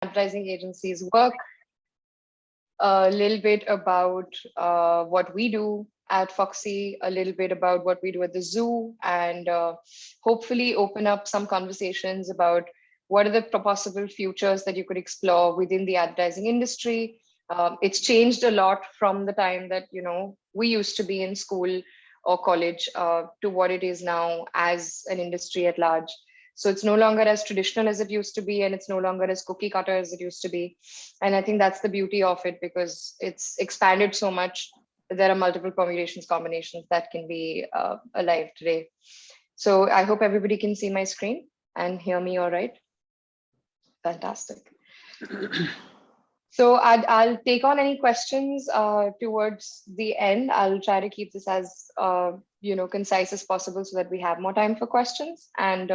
advertising agencies work, a little bit about what we do at Foxy, a little bit about what we do at the zoo, and hopefully open up some conversations about what are the possible futures that you could explore within the advertising industry. It's changed a lot from the time that we used to be in school or college to what it is now as an industry at large. So it's no longer as traditional as it used to be, and it's no longer as cookie cutter as it used to be. And I think that's the beauty of it, because it's expanded so much that there are multiple permutations, combinations that can be alive today. So I hope everybody can see my screen and hear me all right. Fantastic. So I'll take on any questions towards the end. I'll try to keep this as concise as possible so that we have more time for questions. And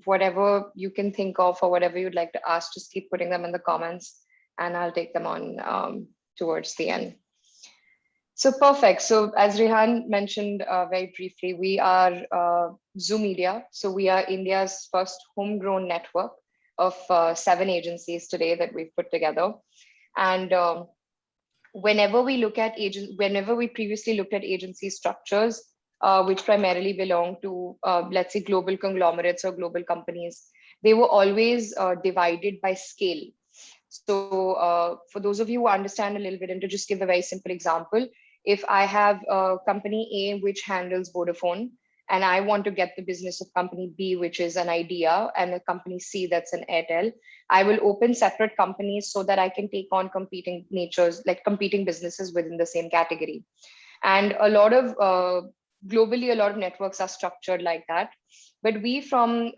whatever you can think of or whatever you'd like to ask, just keep putting them in the comments, and I'll take them on towards the end. So perfect. So as Rehan mentioned very briefly, we are Zoo Media. So we are India's first homegrown network of 7 agencies today that we've put together. And whenever we previously looked at agency structures, which primarily belong to, let's say, global conglomerates or global companies, they were always divided by scale. So for those of you who understand a little bit, and to just give a very simple example, if I have a company A which handles Vodafone, and I want to get the business of company B, which is an Idea, and a company C that's an Airtel, I will open separate companies so that I can take on competing natures, like competing businesses within the same category. And a lot of globally, a lot of networks are structured like that. But we, from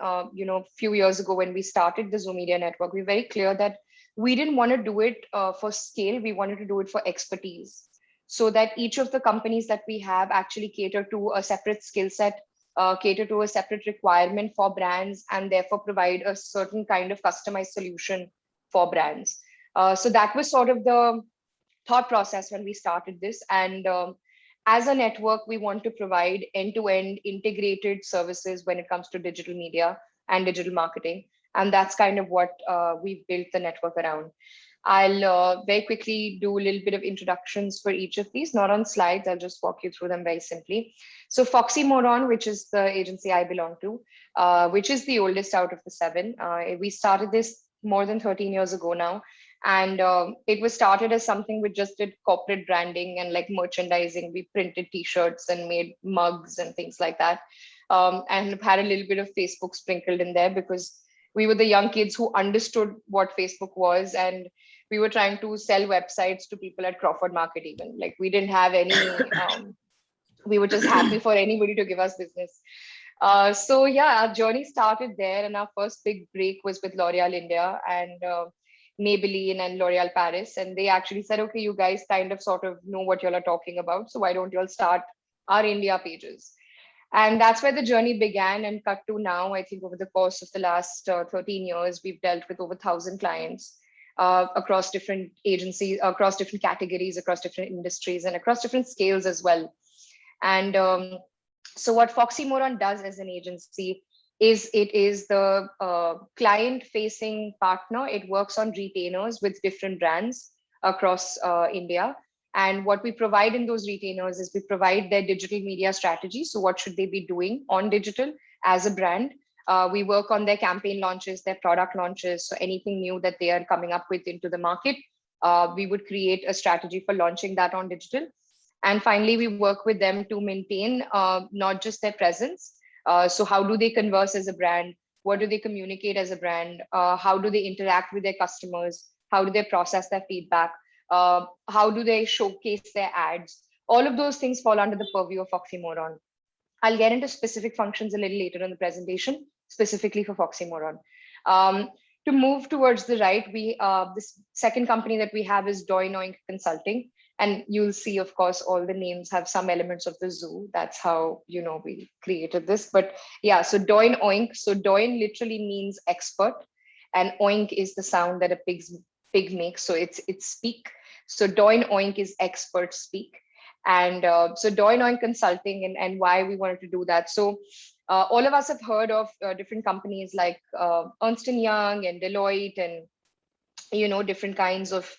few years ago when we started the Zoo Media Network, we were very clear that we didn't want to do it for scale. We wanted to do it for expertise, so that each of the companies that we have actually cater to a separate skill set, cater to a separate requirement for brands, and therefore provide a certain kind of customized solution for brands. So that was sort of the thought process when we started this. And as a network, we want to provide end-to-end integrated services when it comes to digital media and digital marketing. And that's kind of what we've built the network around. I'll very quickly do a little bit of introductions for each of these, not on slides. I'll just walk you through them very simply. So Foxy Moron, which is the agency I belong to, which is the oldest out of the 7. We started this more than 13 years ago now. And it was started as something we just did corporate branding and like merchandising. We printed T-shirts and made mugs and things like that. And had a little bit of Facebook sprinkled in there because we were the young kids who understood what Facebook was, and we were trying to sell websites to people at Crawford Market even. Like we didn't have any, we were just happy for anybody to give us business. So yeah, our journey started there, and our first big break was with L'Oreal India and Maybelline and L'Oreal Paris. And they actually said, okay, you guys kind of sort of know what y'all are talking about, so why don't y'all start our India pages? And that's where the journey began and cut to now. I think over the course of the last 13 years, we've dealt with over 1,000 clients across different agencies, across different categories, across different industries, and across different scales as well. And so what Foxy Moron does as an agency is it is the client-facing partner. It works on retainers with different brands across India. And what we provide in those retainers is we provide their digital media strategy. So what should they be doing on digital as a brand? We work on their campaign launches, their product launches. So anything new that they are coming up with into the market, we would create a strategy for launching that on digital. And finally, we work with them to maintain not just their presence. So how do they converse as a brand? What do they communicate as a brand? How do they interact with their customers? How do they process their feedback? How do they showcase their ads? All of those things fall under the purview of Foxy Moron. I'll get into specific functions a little later in the presentation, specifically for Foxy Moron. To move towards the right, this second company that we have is Doin Oink Consulting. And you'll see, of course, all the names have some elements of the zoo. That's how, we created this. But yeah, so Doin Oink. So Doin literally means expert, and oink is the sound that a pig makes. So it's speak. So Doin Oink is expert speak. And so Doin Oink Consulting, and why we wanted to do that. So all of us have heard of different companies like Ernst & Young and Deloitte and different kinds of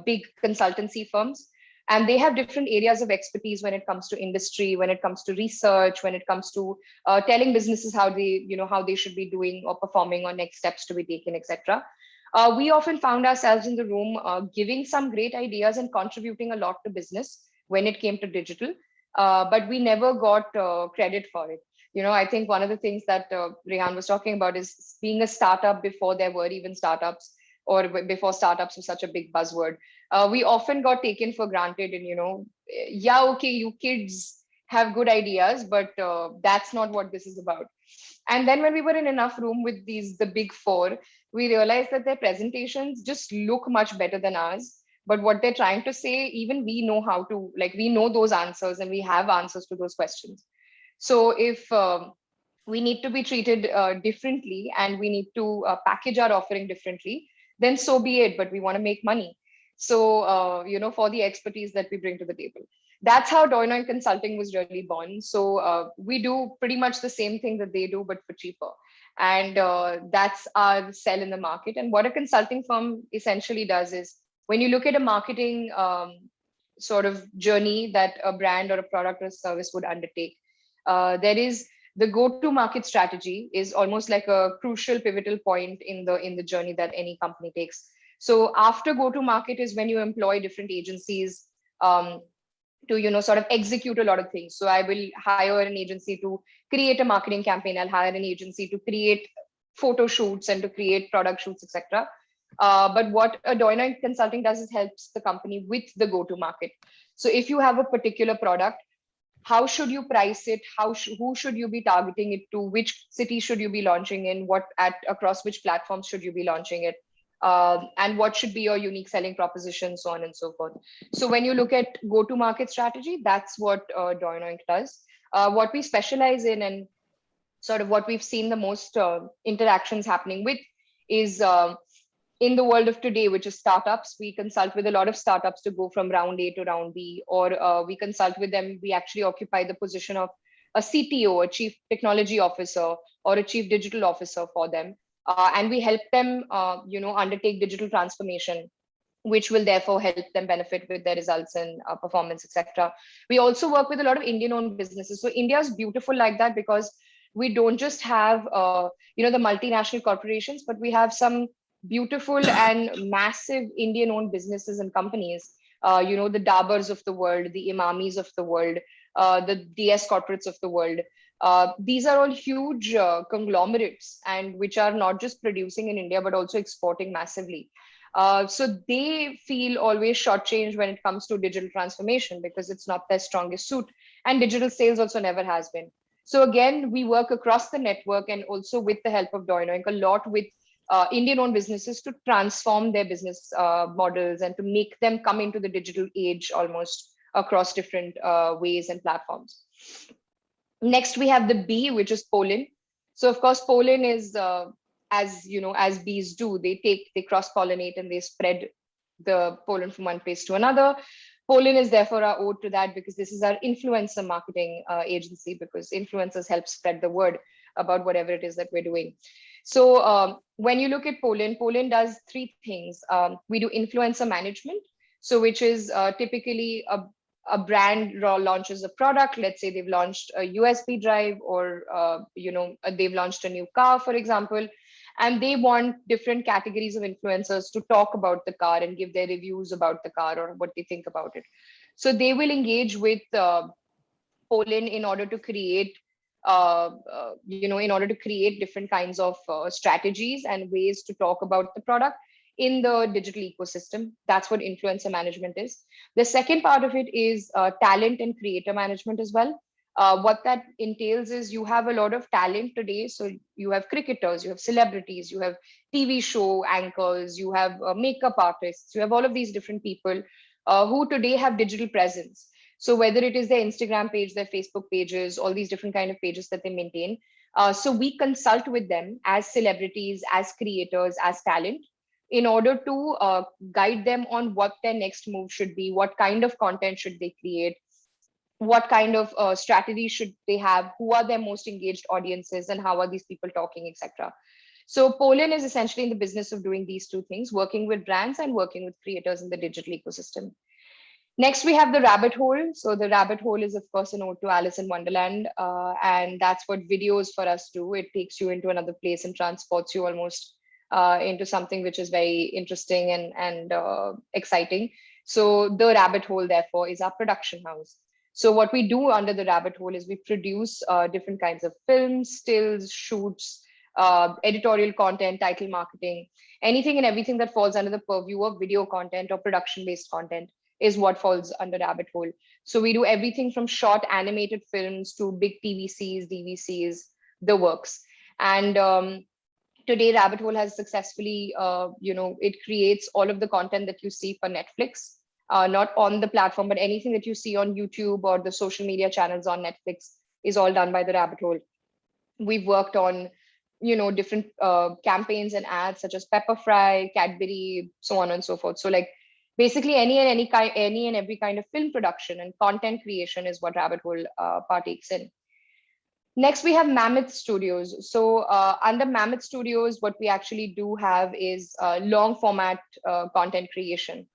big consultancy firms. And they have different areas of expertise when it comes to industry, when it comes to research, when it comes to telling businesses how they should be doing or performing, or next steps to be taken, etc. We often found ourselves in the room giving some great ideas and contributing a lot to business when it came to digital, but we never got credit for it. I think one of the things that Rehan was talking about is being a startup before there were even startups, or before startups was such a big buzzword. We often got taken for granted, and yeah, okay, you kids have good ideas, but that's not what this is about. And then when we were in enough room with the big four, we realized that their presentations just look much better than ours. But what they're trying to say, even we know how to, like, we know those answers and we have answers to those questions. So if we need to be treated differently, and we need to package our offering differently, then so be it. But we want to make money. So, for the expertise that we bring to the table. That's how Doinoin Consulting was really born. So we do pretty much the same thing that they do, but for cheaper. And that's our sell in the market. And what a consulting firm essentially does is, when you look at a marketing sort of journey that a brand or a product or service would undertake, there is the go-to-market strategy is almost like a crucial pivotal point in the journey that any company takes. So after go-to-market is when you employ different agencies to sort of execute a lot of things. So I will hire an agency to create a marketing campaign. I'll hire an agency to create photo shoots and to create product shoots, etc. But what a Doinoin Consulting does is helps the company with the go-to-market. So if you have a particular product, how should you price it? Who should you be targeting it to? Which city should you be launching in? Across which platforms should you be launching it? And what should be your unique selling proposition, so on and so forth. So when you look at go-to-market strategy, that's what Doinoink does. What we specialize in, and sort of what we've seen the most interactions happening with, is in the world of today, which is startups. We consult with a lot of startups to go from round A to round B, or we consult with them. We actually occupy the position of a CTO, a chief technology officer, or a chief digital officer for them. And we help them, undertake digital transformation, which will therefore help them benefit with their results and performance, etc. We also work with a lot of Indian-owned businesses. So India is beautiful like that, because we don't just have, the multinational corporations, but we have some beautiful and massive Indian-owned businesses and companies. The Daburs of the world, the Imamis of the world, the DS corporates of the world. These are all huge conglomerates, and which are not just producing in India, but also exporting massively. So they feel always shortchanged when it comes to digital transformation, because it's not their strongest suit. And digital sales also never has been. So again, we work across the network, and also with the help of Doinoink, a lot with Indian-owned businesses to transform their business models and to make them come into the digital age almost across different ways and platforms. Next, we have the B, which is pollen. So of course, pollen is, as bees do, they cross-pollinate and they spread the pollen from one place to another. Pollen is therefore our ode to that, because this is our influencer marketing agency, because influencers help spread the word about whatever it is that we're doing. So when you look at Pollen, Pollen does three things. We do influencer management, so which is typically a brand launches a product. Let's say they've launched a USB drive, or they've launched a new car, for example, and they want different categories of influencers to talk about the car and give their reviews about the car or what they think about it. So they will engage with Pollen in order to create different kinds of strategies and ways to talk about the product in the digital ecosystem. That's what influencer management is. The second part of it is talent and creator management as well. What that entails is, you have a lot of talent today. So you have cricketers, you have celebrities, you have TV show anchors, you have makeup artists, you have all of these different people who today have digital presence. So whether it is their Instagram page, their Facebook pages, all these different kind of pages that they maintain. So we consult with them as celebrities, as creators, as talent, in order to guide them on what their next move should be, what kind of content should they create, what kind of strategy should they have, who are their most engaged audiences, and how are these people talking, etc. So Pollen is essentially in the business of doing these two things, working with brands and working with creators in the digital ecosystem. Next, we have the rabbit hole. So the rabbit hole is, of course, an ode to Alice in Wonderland. And that's what videos for us do. It takes you into another place and transports you almost into something which is very interesting and exciting. So the rabbit hole, therefore, is our production house. So what we do under the rabbit hole is we produce different kinds of films, stills, shoots, editorial content, title marketing, anything and everything that falls under the purview of video content or production-based content is what falls under rabbit hole. So we do everything from short animated films to big TVCs, DVCs, the works. And today, rabbit hole has successfully, it creates all of the content that you see for Netflix, not on the platform, but anything that you see on YouTube or the social media channels on Netflix is all done by the rabbit hole. We've worked on different campaigns and ads such as Pepper Fry, Cadbury, so on and so forth. So like basically any and every kind of film production and content creation is what rabbit hole partakes in. Next, we have Mammoth Studios. So under Mammoth Studios, what we actually do have is long format content creation.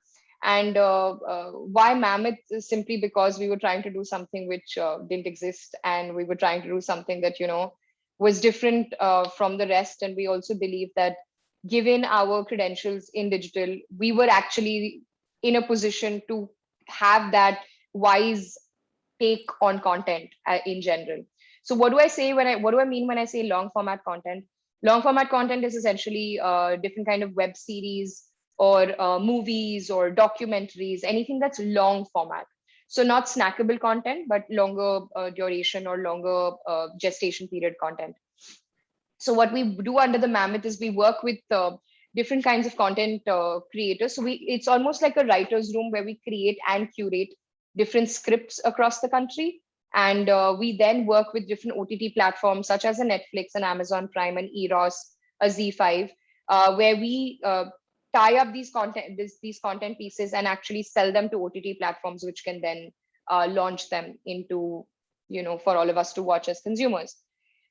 And why Mammoth is simply because we were trying to do something which didn't exist, and we were trying to do something that was different from the rest. And we also believe that given our credentials in digital, we were actually in a position to have that wise take on content in general. So what do I mean when I say long format content? Long format content is essentially different kind of web series or movies or documentaries, anything that's long format. So not snackable content, but longer duration or longer gestation period content. So what we do under the Mammoth is we work with different kinds of content creators. So it's almost like a writer's room where we create and curate different scripts across the country. And we then work with different OTT platforms such as a Netflix, an Amazon Prime, an Eros, a Z5, where we tie up these content pieces and actually sell them to OTT platforms, which can then launch them into, for all of us to watch as consumers.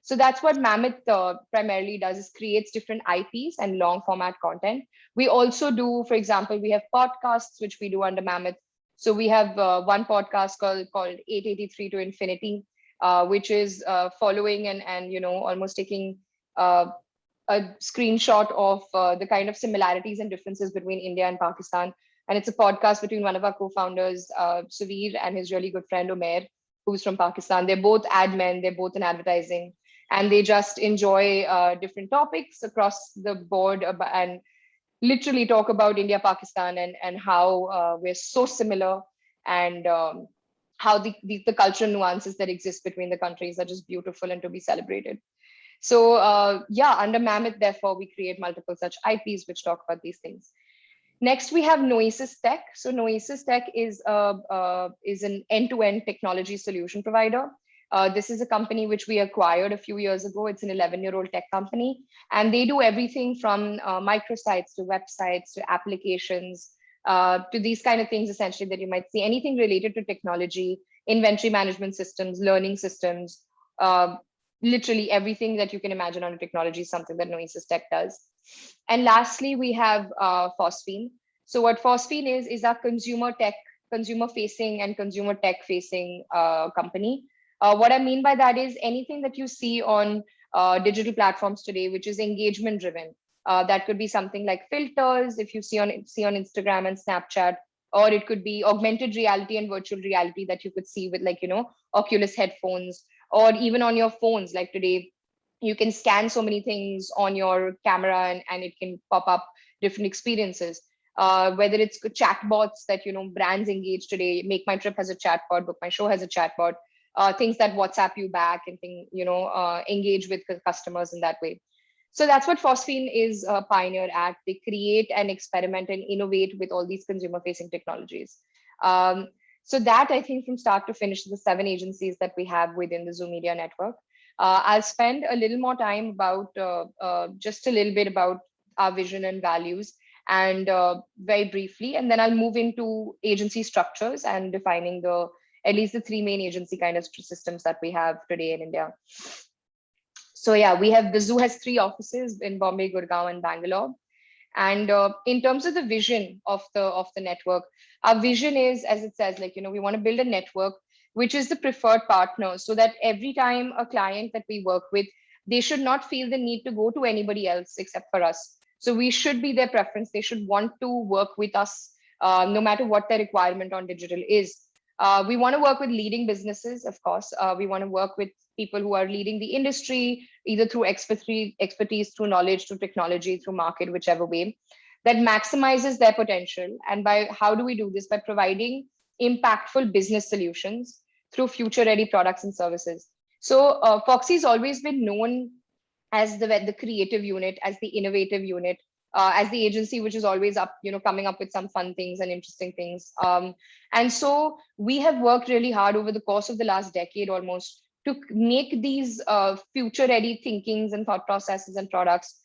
So that's what Mammoth primarily does, is creates different IPs and long format content. We also do, for example, we have podcasts, which we do under Mammoth. So we have one podcast called 883 to Infinity, which is following and almost taking a screenshot of the kind of similarities and differences between India and Pakistan. And it's a podcast between one of our co-founders, Suvir, and his really good friend, Umair, who's from Pakistan. They're both ad men, they're both in advertising, and they just enjoy different topics across the board and literally talk about India, Pakistan, and how we're so similar, and how the cultural nuances that exist between the countries are just beautiful and to be celebrated. So under Mammoth, therefore, we create multiple such IPs which talk about these things. Next, we have Noesis Tech. So Noesis Tech is an end-to-end technology solution provider. This is a company which we acquired a few years ago. It's an 11-year-old tech company, and they do everything from microsites to websites to applications to these kind of things, essentially, that you might see. Anything related to technology, inventory management systems, learning systems, literally everything that you can imagine on a technology is something that Noesis Tech does. And lastly, we have Phosphene. So what Phosphene is our consumer facing and consumer tech facing company. What I mean by that is anything that you see on digital platforms today, which is engagement driven. That could be something like filters, if you see on Instagram and Snapchat, or it could be augmented reality and virtual reality that you could see with Oculus headphones, or even on your phones. Like today, you can scan so many things on your camera and it can pop up different experiences. Whether it's chatbots that brands engage today. Make My Trip has a chatbot, Book My Show has a chatbot. Things that WhatsApp you back and engage with customers in that way. So that's what Phosphene is a pioneer at. They create and experiment and innovate with all these consumer-facing technologies. So that, I think, from start to finish, the 7 agencies that we have within the Zoom Media Network. I'll spend a little more time about just a little bit about our vision and values, and very briefly, and then I'll move into agency structures and defining at least the 3 main agency kind of systems that we have today in India. So yeah, the zoo has 3 offices in Bombay, Gurgaon, and Bangalore. And in terms of the vision of the network, our vision is, as it says, like, we want to build a network which is the preferred partner, so that every time a client that we work with, they should not feel the need to go to anybody else except for us. So we should be their preference. They should want to work with us, no matter what their requirement on digital is. We want to work with leading businesses, of course. We want to work with people who are leading the industry, either through expertise, through knowledge, through technology, through market, whichever way, that maximizes their potential. And by how do we do this? By providing impactful business solutions through future-ready products and services. So Foxy's always been known as the creative unit, as the innovative unit, as the agency which is always up, coming up with some fun things and interesting things. And so we have worked really hard over the course of the last decade almost to make these future ready thinkings and thought processes and products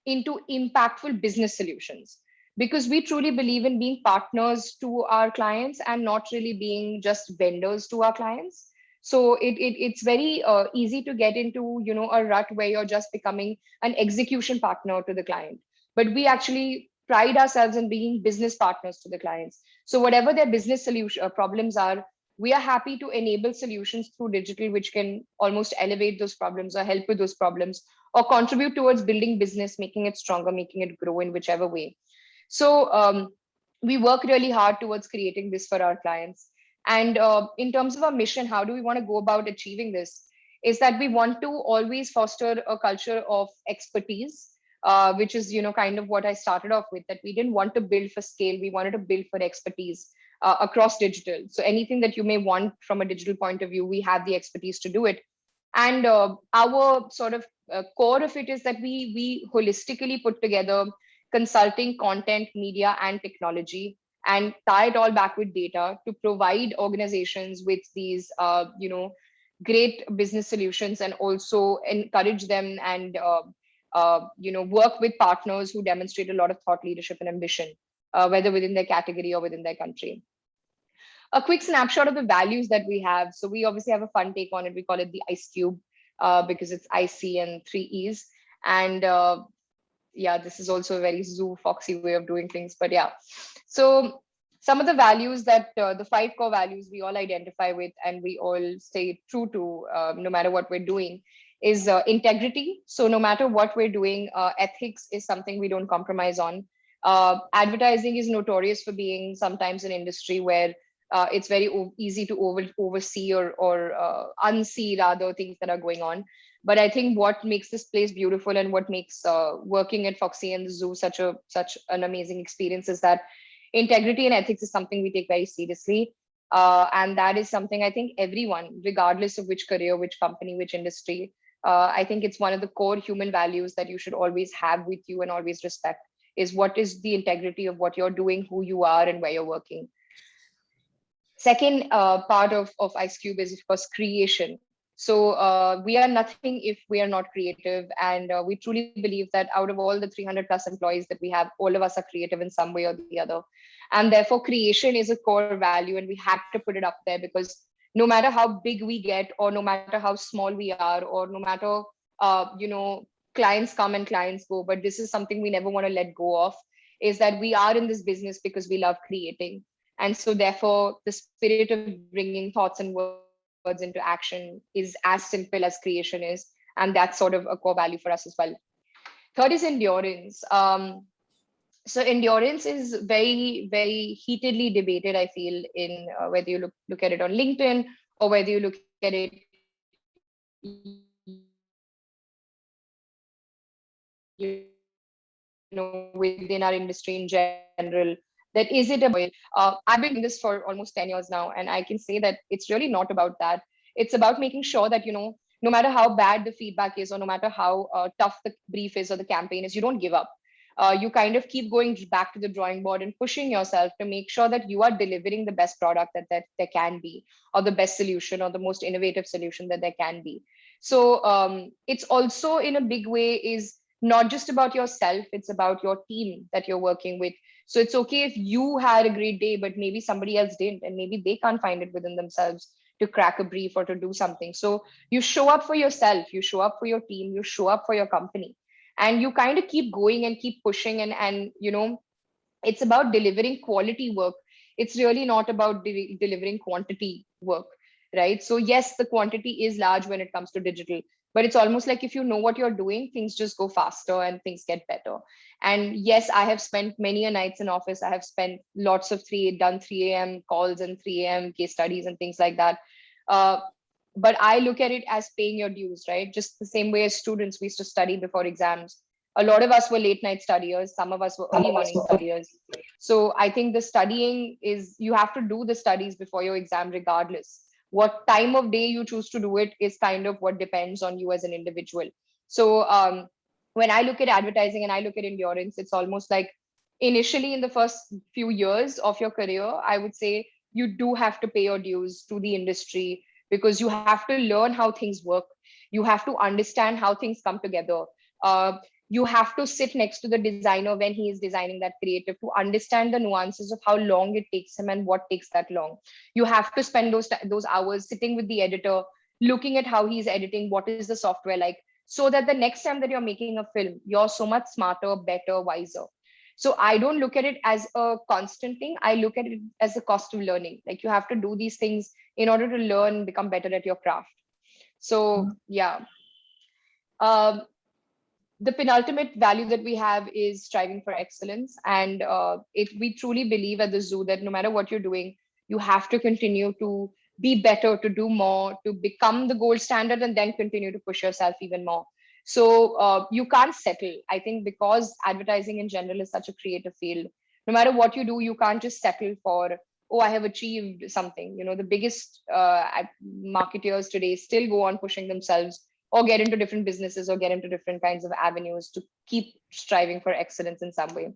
into impactful business solutions, because we truly believe in being partners to our clients and not really being just vendors to our clients. So it's very easy to get into a rut where you're just becoming an execution partner to the client, but we actually pride ourselves in being business partners to the clients. So whatever their business solution problems are, we are happy to enable solutions through digital which can almost elevate those problems or help with those problems, or contribute towards building business, making it stronger, making it grow in whichever way. So we work really hard towards creating this for our clients. And in terms of our mission, how do we want to go about achieving this? Is that we want to always foster a culture of expertise, which is kind of what I started off with, that we didn't want to build for scale, we wanted to build for expertise across digital. So anything that you may want from a digital point of view, we have the expertise to do it. And our sort of core of it is that we holistically put together consulting, content, media, and technology, and tie it all back with data to provide organizations with these great business solutions, and also encourage them and work with partners who demonstrate a lot of thought leadership and ambition, whether within their category or within their country. A quick snapshot of the values that we have. So we obviously have a fun take on it. We call it the Ice Cube, because it's IC and 3 E's. And yeah, this is also a very zoo foxy way of doing things. But yeah, so some of the values that the 5 core values we all identify with and we all stay true to, no matter what we're doing, is integrity. So no matter what we're doing, ethics is something we don't compromise on. Advertising is notorious for being sometimes an industry where it's very easy to oversee or unsee rather things that are going on. But I think what makes this place beautiful and what makes working at Foxy and the zoo such an amazing experience is that integrity and ethics is something we take very seriously. And that is something I think everyone, regardless of which career, which company, which industry, I think it's one of the core human values that you should always have with you and always respect, is what is the integrity of what you're doing, who you are, and where you're working. Second part of Ice Cube is, of course, creation. So we are nothing if we are not creative. And we truly believe that out of all the 300 plus employees that we have, all of us are creative in some way or the other. And therefore, creation is a core value, and we have to put it up there, because no matter how big we get, or no matter how small we are, or no matter, clients come and clients go, but this is something we never want to let go of, is that we are in this business because we love creating. And so therefore, the spirit of bringing thoughts and words into action is as simple as creation is. And that's sort of a core value for us as well. Third is endurance. So endurance is very, very heatedly debated, I feel, in whether you look at it on LinkedIn, or whether you look at it within our industry in general. That is it about I've been doing this for almost 10 years now, and I can say that it's really not about that. It's about making sure that no matter how bad the feedback is, or no matter how tough the brief is or the campaign is, you don't give up. You kind of keep going back to the drawing board and pushing yourself to make sure that you are delivering the best product that there can be, or the best solution, or the most innovative solution that there can be. So it's also, in a big way, is not just about yourself, it's about your team that you're working with. So it's okay if you had a great day, but maybe somebody else didn't, and maybe they can't find it within themselves. to crack a brief or to do something. So you show up for yourself, you show up for your team, you show up for your company, and you kind of keep going and keep pushing. And it's about delivering quality work. It's really not about delivering quantity work, right? So yes, the quantity is large when it comes to digital, but it's almost like if you know what you're doing, things just go faster and things get better. And yes, I have spent many a nights in office. I have spent lots of done 3 a.m. calls and 3 a.m. case studies and things like that. Uh, but I look at it as paying your dues, right? Just the same way as students, we used to study before exams. A lot of us were late night studiers, some of us were early morning studiers. So I think the studying is, you have to do the studies before your exam regardless. What time of day you choose to do it is kind of what depends on you as an individual. So when I look at advertising and I look at endurance, it's almost like initially in the first few years of your career, I would say you do have to pay your dues to the industry, because you have to learn how things work. You have to understand how things come together. Uh, you have to sit next to the designer when he is designing that creative to understand the nuances of how long it takes him and what takes that long. You have to spend those hours sitting with the editor, looking at how he's editing, what is the software like, so that the next time that you're making a film, you're so much smarter, better, wiser. So I don't look at it as a constant thing. I look at it as the cost of learning. Like you have to do these things in order to learn, become better at your craft. So yeah. Um, the penultimate value that we have is striving for excellence. And we truly believe at the zoo that no matter what you're doing, you have to continue to be better, to do more, to become the gold standard, and then continue to push yourself even more. So you can't settle. I think because advertising in general is such a creative field, no matter what you do, you can't just settle for, oh, I have achieved something. The biggest marketeers today still go on pushing themselves, or get into different businesses, or get into different kinds of avenues to keep striving for excellence in some way.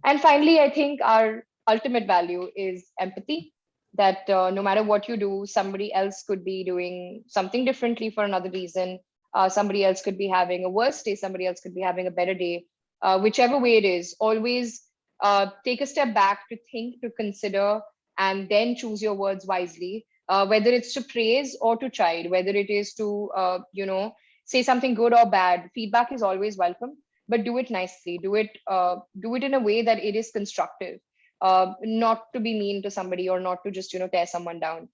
And finally, I think our ultimate value is empathy, that no matter what you do, somebody else could be doing something differently for another reason. Somebody else could be having a worse day, somebody else could be having a better day. Whichever way it is, always take a step back to think, to consider, and then choose your words wisely. Whether it's to praise or to chide, whether it is to say something good or bad, feedback is always welcome, but do it nicely. Do it in a way that it is constructive, not to be mean to somebody, or not to just tear someone down.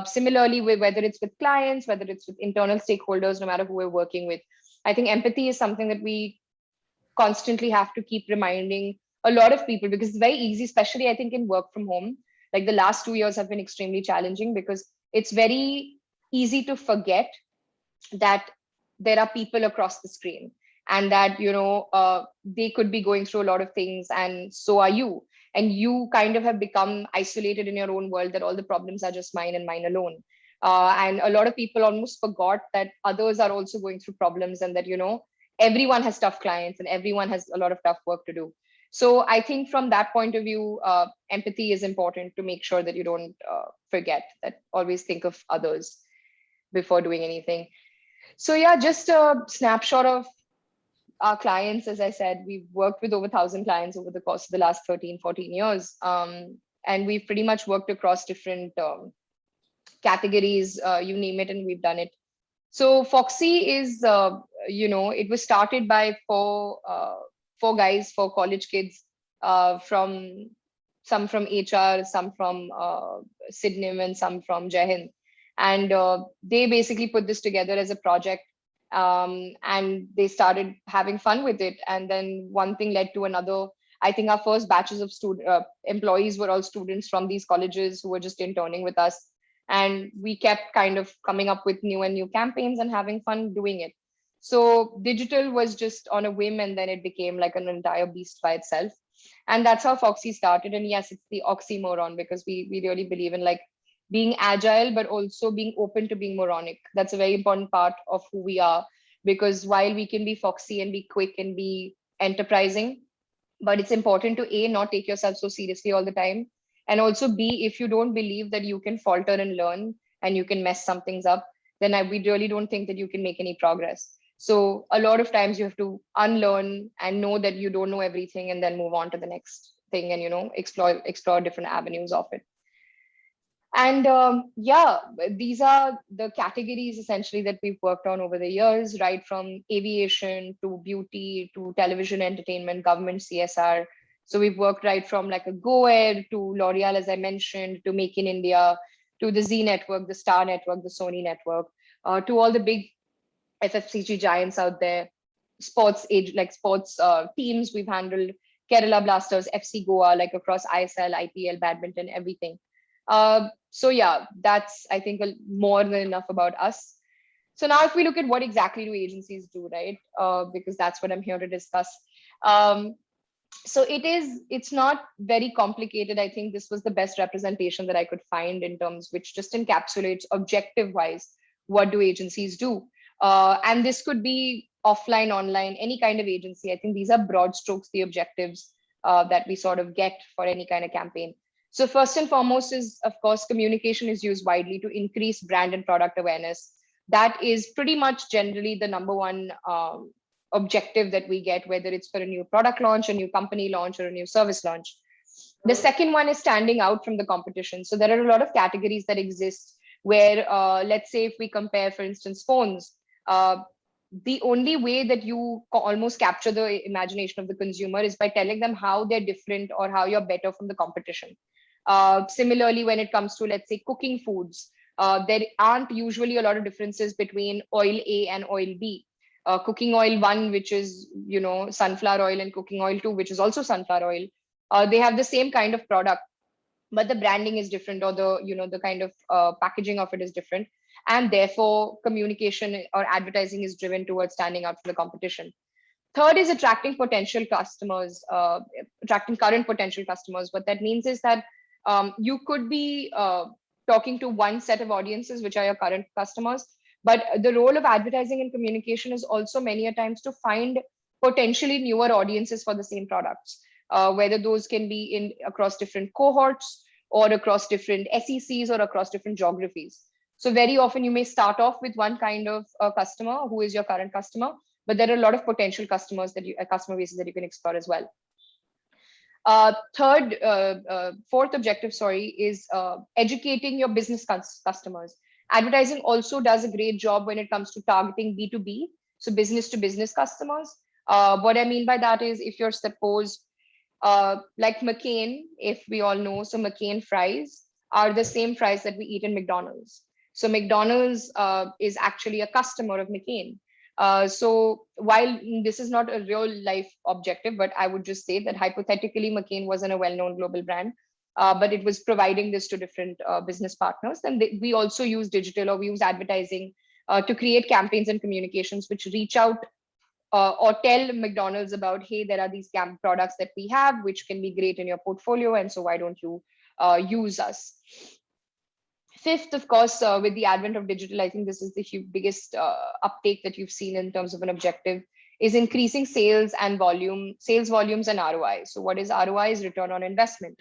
Similarly, whether it's with clients, whether it's with internal stakeholders, no matter who we're working with, I think empathy is something that we constantly have to keep reminding a lot of people, because it's very easy, especially I think in work from home. Like the last 2 years have been extremely challenging, because it's very easy to forget that there are people across the screen, and that they could be going through a lot of things, and so are you. And you kind of have become isolated in your own world, that all the problems are just mine and mine alone. And a lot of people almost forgot that others are also going through problems, and that everyone has tough clients and everyone has a lot of tough work to do. So I think from that point of view, empathy is important, to make sure that you don't forget that. Always think of others before doing anything. So yeah, just a snapshot of our clients. As I said, we've worked with over 1,000 clients over the course of the last 13, 14 years. And we've pretty much worked across different categories, you name it, and we've done it. So Foxy is, it was started by four guys, four college kids, from some from HR, some from Sydney, and some from Jai Hind. And they basically put this together as a project, and they started having fun with it. And then one thing led to another. I think our first batches of employees were all students from these colleges who were just interning with us. And we kept kind of coming up with new and new campaigns and having fun doing it. So digital was just on a whim, and then it became like an entire beast by itself. And that's how Foxy started. And yes, it's the oxymoron, because we really believe in like being agile, but also being open to being moronic. That's a very important part of who we are, because while we can be foxy and be quick and be enterprising, but it's important to not take yourself so seriously all the time. And also b, if you don't believe that you can falter and learn, and you can mess some things up, then we really don't think that you can make any progress. So a lot of times you have to unlearn and know that you don't know everything, and then move on to the next thing, and explore different avenues of it. And yeah, these are the categories essentially that we've worked on over the years, right from aviation to beauty to television entertainment, government CSR. So we've worked right from like a GoAir to L'Oreal, as I mentioned, to Make in India, to the Z Network, the Star Network, the Sony Network, to all the big FFCG giants out there, sports age like sports teams. We've handled Kerala Blasters, FC Goa, like across ISL, IPL, badminton, everything. So yeah, that's I think more than enough about us. So now, if we look at what exactly do agencies do, right? Because that's what I'm here to discuss. Um, so it's not very complicated. I think this was the best representation that I could find in terms which just encapsulates objective wise what do agencies do. And this could be offline, online, any kind of agency. I think these are broad strokes, the objectives that we sort of get for any kind of campaign. So first and foremost is, of course, communication is used widely to increase brand and product awareness. That is pretty much generally the number one objective that we get, whether it's for a new product launch, a new company launch, or a new service launch. The second one is standing out from the competition. So there are a lot of categories that exist where, let's say, if we compare, for instance, phones, the only way that you almost capture the imagination of the consumer is by telling them how they're different or how you're better from the competition. Similarly, when it comes to, let's say, cooking foods, there aren't usually a lot of differences between oil A and oil B. Cooking oil one, which is sunflower oil, and cooking oil two, which is also sunflower oil, they have the same kind of product, but the branding is different, or the kind of packaging of it is different, and therefore communication or advertising is driven towards standing out from the competition. Third is attracting potential customers, attracting current potential customers. What that means is that you could be talking to one set of audiences, which are your current customers, but the role of advertising and communication is also many a times to find potentially newer audiences for the same products, whether those can be in across different cohorts or across different SECs or across different geographies. So very often you may start off with one kind of customer who is your current customer, but there are a lot of potential customers that customer bases that you can explore as well. Fourth objective, sorry, is educating your business customers. Advertising also does a great job when it comes to targeting B2B, so business to business customers. What I mean by that is, if you're suppose like McCain, if we all know, so McCain fries are the same fries that we eat in McDonald's. So McDonald's is actually a customer of McCain. So while this is not a real life objective, but I would just say that hypothetically McCain wasn't a well-known global brand, but it was providing this to different business partners. And we also use digital, or we use advertising to create campaigns and communications which reach out or tell McDonald's about, hey, there are these products that we have, which can be great in your portfolio. And so why don't you use us? Fifth, of course, with the advent of digital, I think this is the biggest uptake that you've seen in terms of an objective, is increasing sales volumes and ROI. So what is ROI? Is return on investment.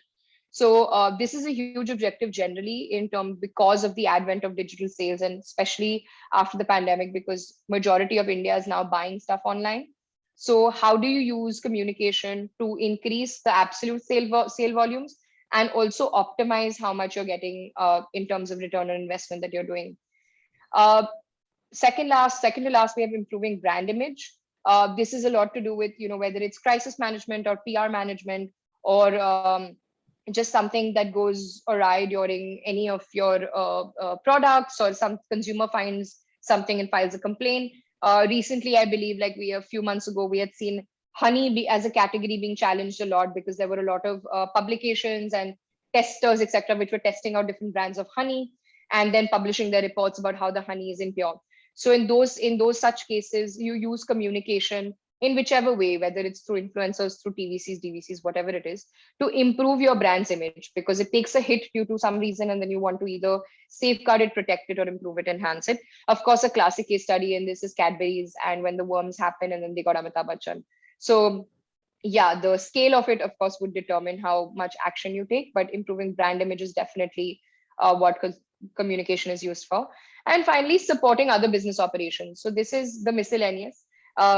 So this is a huge objective generally in terms because of the advent of digital sales, and especially after the pandemic, because majority of India is now buying stuff online. So how do you use communication to increase the absolute sale volumes, and also optimize how much you're getting in terms of return on investment that you're doing? Second to last, we have improving brand image. This is a lot to do with, whether it's crisis management or PR management, or just something that goes awry during any of your products, or some consumer finds something and files a complaint. Recently, I believe like a few months ago, we had seen honey as a category being challenged a lot, because there were a lot of publications and testers, etc., which were testing out different brands of honey and then publishing their reports about how the honey is impure. So in those such cases, you use communication in whichever way, whether it's through influencers, through TVCs, DVCs, whatever it is, to improve your brand's image, because it takes a hit due to some reason, and then you want to either safeguard it, protect it, or improve it, enhance it. Of course, a classic case study in this is Cadbury's, and when the worms happen, and then they got Amitabh Bachchan. So yeah, the scale of it, of course, would determine how much action you take, but improving brand image is definitely what communication is used for. And finally, supporting other business operations. So this is the miscellaneous,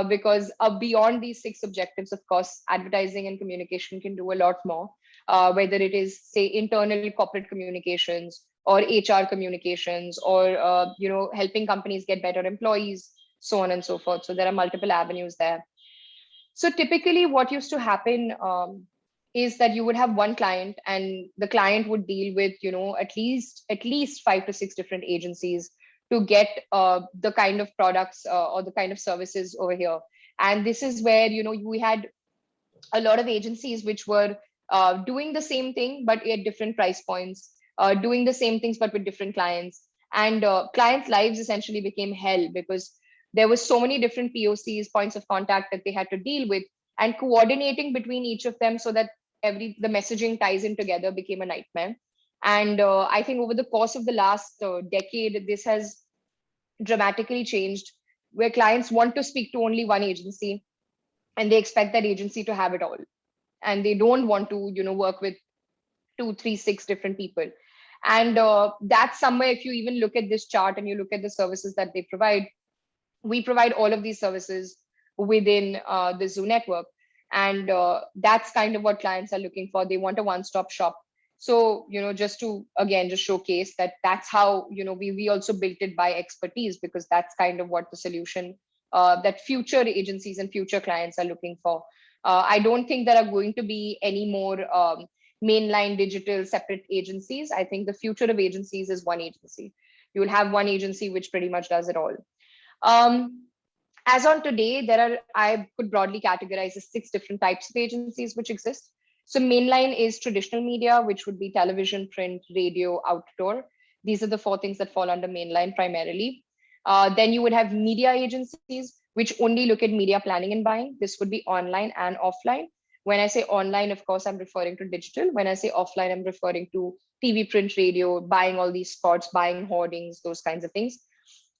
because beyond these 6 objectives, of course, advertising and communication can do a lot more, whether it is, say, internal corporate communications, or HR communications, or helping companies get better employees, so on and so forth. So there are multiple avenues there. So typically what used to happen is that you would have one client, and the client would deal with, at least 5 to 6 different agencies to get the kind of products or the kind of services over here. And this is where, we had a lot of agencies which were doing the same thing, but at different price points, doing the same things, but with different clients. And clients' lives essentially became hell because there was so many different POCs, points of contact that they had to deal with, and coordinating between each of them so that the messaging ties in together became a nightmare. And I think over the course of the last decade, this has dramatically changed, where clients want to speak to only one agency and they expect that agency to have it all, and they don't want to work with 2, 3, 6 different people. And that's somewhere, if you even look at this chart and you look at the services that they provide, we provide all of these services within the Zoo network. And that's kind of what clients are looking for. They want a one-stop shop. So just to again just showcase that that's how we also built it by expertise, because that's kind of what the solution that future agencies and future clients are looking for. I don't think there are going to be any more mainline digital separate agencies. I think the future of agencies is one agency. You will have one agency which pretty much does it all. As on today, I could broadly categorize as 6 different types of agencies which exist. So mainline is traditional media, which would be television, print, radio, outdoor. These are the 4 things that fall under mainline primarily. Then you would have media agencies, which only look at media planning and buying. This would be online and offline. When I say online, of course, I'm referring to digital. When I say offline, I'm referring to TV, print, radio, buying all these spots, buying hoardings, those kinds of things.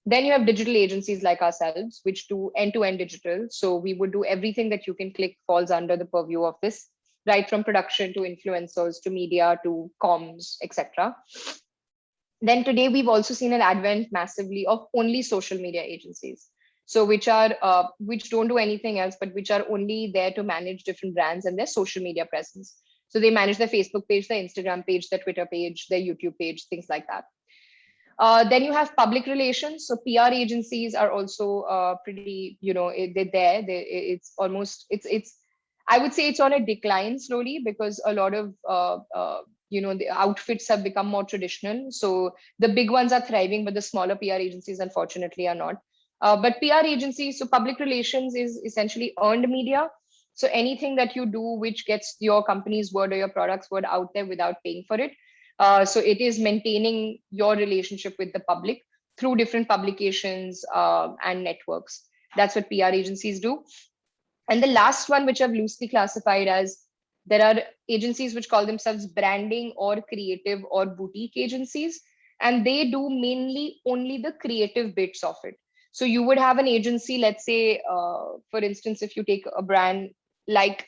Then you have digital agencies like ourselves, which do end-to-end digital. So we would do everything that you can click falls under the purview of this, right from production to influencers to media to comms, etc. Then today we've also seen an advent massively of only social media agencies. So which don't do anything else, but which are only there to manage different brands and their social media presence. So they manage their Facebook page, their Instagram page, their Twitter page, their YouTube page, things like that. Then you have public relations. So PR agencies are also pretty, they're there. I would say it's on a decline slowly, because a lot of, the outfits have become more traditional. So the big ones are thriving, but the smaller PR agencies, unfortunately, are not. But PR agencies, so public relations is essentially earned media. So anything that you do which gets your company's word or your product's word out there without paying for it. So it is maintaining your relationship with the public through different publications and networks. That's what PR agencies do. And the last one, which I've loosely classified as, there are agencies which call themselves branding or creative or boutique agencies, and they do mainly only the creative bits of it. So you would have an agency, let's say, for instance, if you take a brand like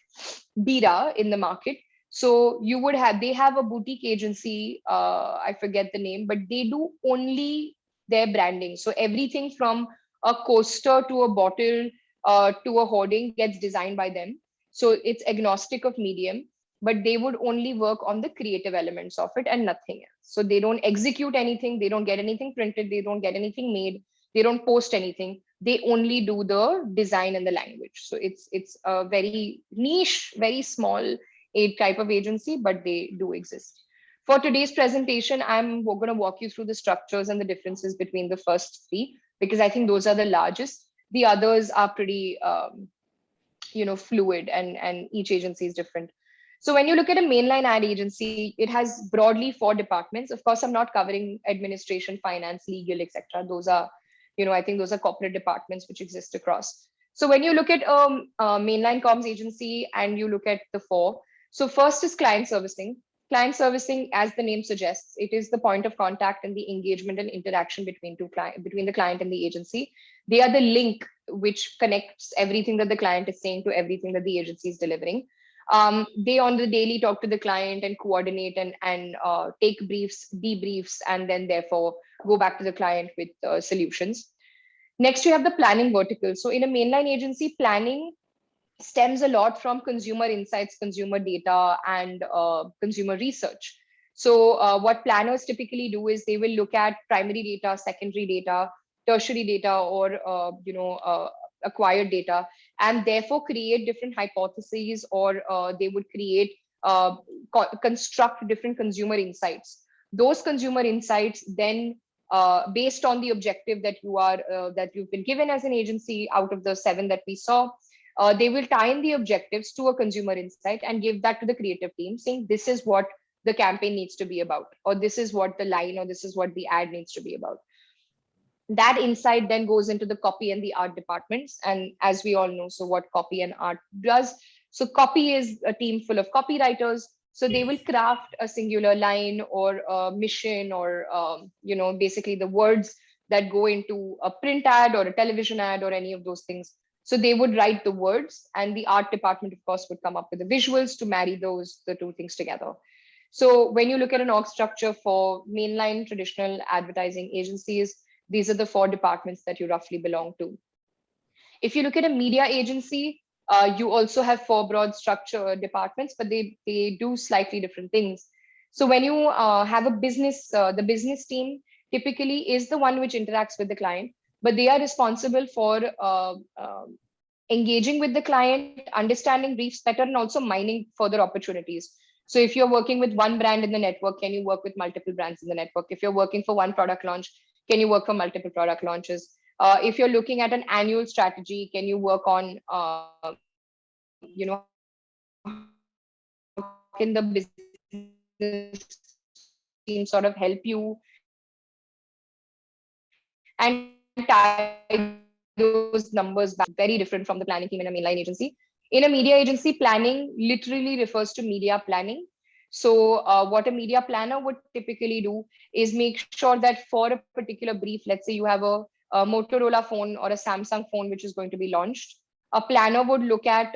Bira in the market, so they have a boutique agency, I forget the name, but they do only their branding. So everything from a coaster to a bottle to a hoarding gets designed by them. So it's agnostic of medium, but they would only work on the creative elements of it and nothing else. So they don't execute anything, they don't get anything printed, they don't get anything made, they don't post anything. They only do the design and the language. So it's a very niche, very small type of agency, but they do exist. For today's presentation, we're going to walk you through the structures and the differences between the first 3, because I think those are the largest. The others are pretty, fluid, and each agency is different. So when you look at a mainline ad agency, it has broadly 4 departments. Of course, I'm not covering administration, finance, legal, etc. Those are, I think those are corporate departments which exist across. So when you look at a mainline comms agency and you look at the 4, so first is client servicing. Client servicing, as the name suggests, it is the point of contact and the engagement and interaction between the client and the agency. They are the link which connects everything that the client is saying to everything that the agency is delivering. They on the daily talk to the client and coordinate and take briefs, debriefs, and then therefore go back to the client with solutions. Next, you have the planning vertical. So in a mainline agency, planning stems a lot from consumer insights, consumer data, and consumer research. So what planners typically do is they will look at primary data, secondary data, tertiary data, or acquired data, and therefore create different hypotheses, or they would create construct different consumer insights. Those consumer insights then, based on the objective that you've been given as an agency out of the 7 that we saw, they will tie in the objectives to a consumer insight and give that to the creative team, saying this is what the campaign needs to be about, or this is what the line, or this is what the ad needs to be about. That insight then goes into the copy and the art departments. And as we all know, so what copy and art does. So copy is a team full of copywriters. So they will craft a singular line or a mission, or basically the words that go into a print ad or a television ad or any of those things. So they would write the words, and the art department, of course, would come up with the visuals to marry the two things together. So when you look at an org structure for mainline traditional advertising agencies, these are the 4 departments that you roughly belong to. If you look at a media agency, you also have 4 broad structure departments, but they do slightly different things. So when you have a business, the business team typically is the one which interacts with the client, but they are responsible for engaging with the client, understanding briefs better, and also mining further opportunities. So if you're working with one brand in the network, can you work with multiple brands in the network? If you're working for one product launch, can you work for multiple product launches? If you're looking at an annual strategy, can you work on, how can the business team sort of help you and tie those numbers back? Very different from the planning team in a mainline agency. In a media agency, planning literally refers to media planning. So what a media planner would typically do is make sure that for a particular brief, let's say you have a Motorola phone or a Samsung phone which is going to be launched, a planner would look at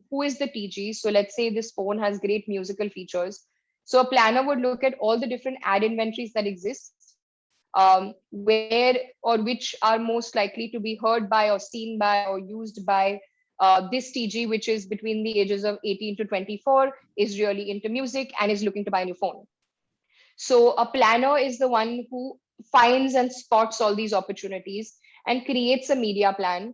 who is the TG. So let's say this phone has great musical features. So a planner would look at all the different ad inventories that exist, where or which are most likely to be heard by or seen by or used by this TG, which is between the ages of 18 to 24, is really into music and is looking to buy a new phone. So a planner is the one who finds and spots all these opportunities and creates a media plan,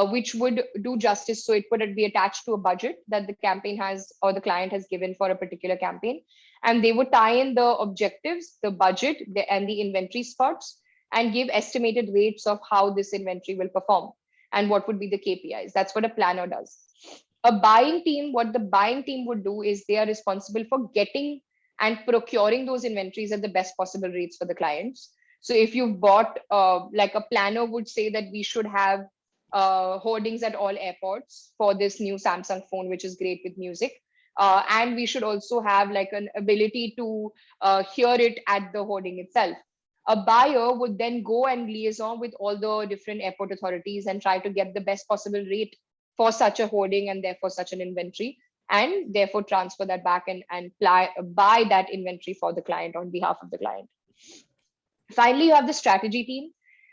which would do justice. So it would be attached to a budget that the campaign has or the client has given for a particular campaign. And they would tie in the objectives, the budget, and the inventory spots, and give estimated rates of how this inventory will perform and what would be the KPIs. That's what a planner does. A buying team, what the buying team would do is they are responsible for getting and procuring those inventories at the best possible rates for the clients. So if you've bought, like a planner would say that we should have hoardings at all airports for this new Samsung phone, which is great with music. And we should also have like an ability to hear it at the hoarding itself. A buyer would then go and liaison with all the different airport authorities and try to get the best possible rate for such a hoarding and therefore such an inventory, and therefore transfer that back and buy that inventory for the client on behalf of the client. Finally, you have the strategy team.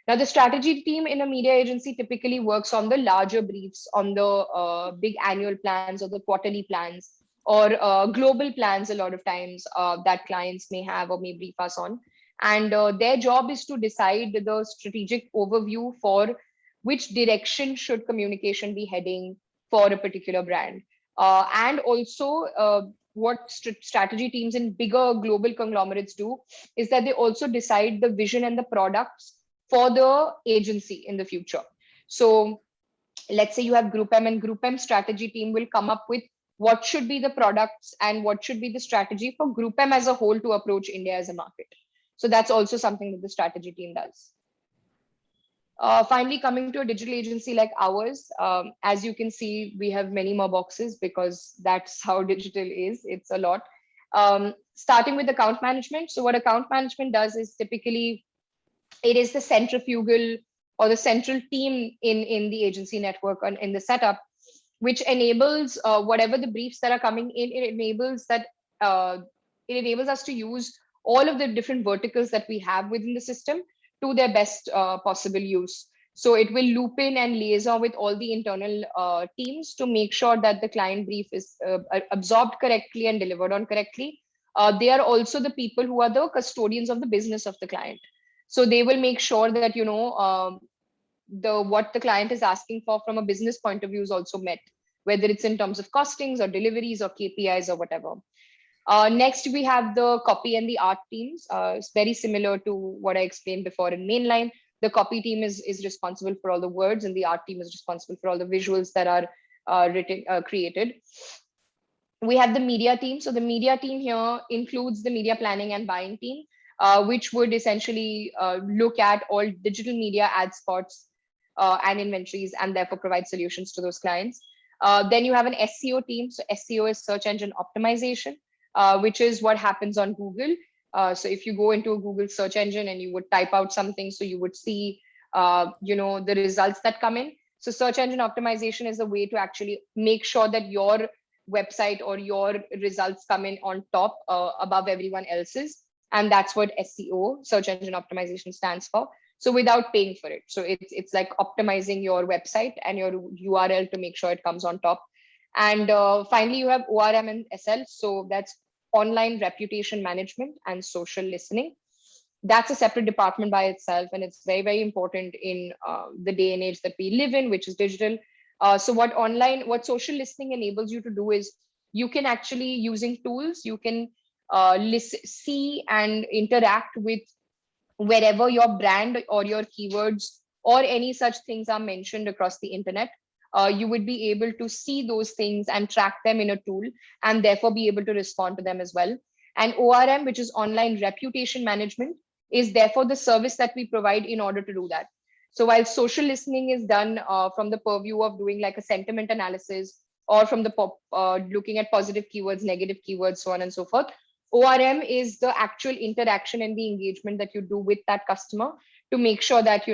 Now, the strategy team in a media agency typically works on the larger briefs, on the big annual plans or the quarterly plans, or global plans a lot of times that clients may have or may brief us on. And their job is to decide the strategic overview for which direction should communication be heading for a particular brand. And also, what strategy teams in bigger global conglomerates do is that they also decide the vision and the products for the agency in the future. So let's say you have Group M, and Group M strategy team will come up with what should be the products and what should be the strategy for Group M as a whole to approach India as a market. So that's also something that the strategy team does. Finally, coming to a digital agency like ours, as you can see, we have many more boxes because that's how digital is. It's a lot. Starting with account management. So what account management does is typically it is the centrifugal or the central team in the agency network and in the setup, which enables whatever the briefs that are coming in, it enables us to use all of the different verticals that we have within the system to their best possible use. So it will loop in and liaison with all the internal teams to make sure that the client brief is absorbed correctly and delivered on correctly. they are also the people who are the custodians of the business of the client. So they will make sure that, the what the client is asking for from a business point of view is also met, whether it's in terms of costings or deliveries or KPIs or whatever. Next, we have the copy and the art teams. It's very similar to what I explained before in mainline. The copy team is responsible for all the words, and the art team is responsible for all the visuals that are created. We have the media team. So the media team here includes the media planning and buying team, which would essentially look at all digital media ad spots and inventories, and therefore provide solutions to those clients. Then you have an SEO team. So SEO is search engine optimization, which is what happens on Google. So if you go into a Google search engine and you would type out something, so you would see, the results that come in. So search engine optimization is a way to actually make sure that your website or your results come in on top, above everyone else's. And that's what SEO, search engine optimization, stands for. So without paying for it. So it's like optimizing your website and your URL to make sure it comes on top. And finally, you have ORM and SL. So that's online reputation management and social listening. That's a separate department by itself, and it's very, very important in the day and age that we live in, which is digital. So what social listening enables you to do is, you can actually, using tools, you can see and interact with wherever your brand or your keywords or any such things are mentioned across the internet. You would be able to see those things and track them in a tool, and therefore be able to respond to them as well. And ORM, which is online reputation management, is therefore the service that we provide in order to do that. So while social listening is done from the purview of doing like a sentiment analysis, or from the looking at positive keywords, negative keywords, so on and so forth, ORM is the actual interaction and the engagement that you do with that customer to make sure that,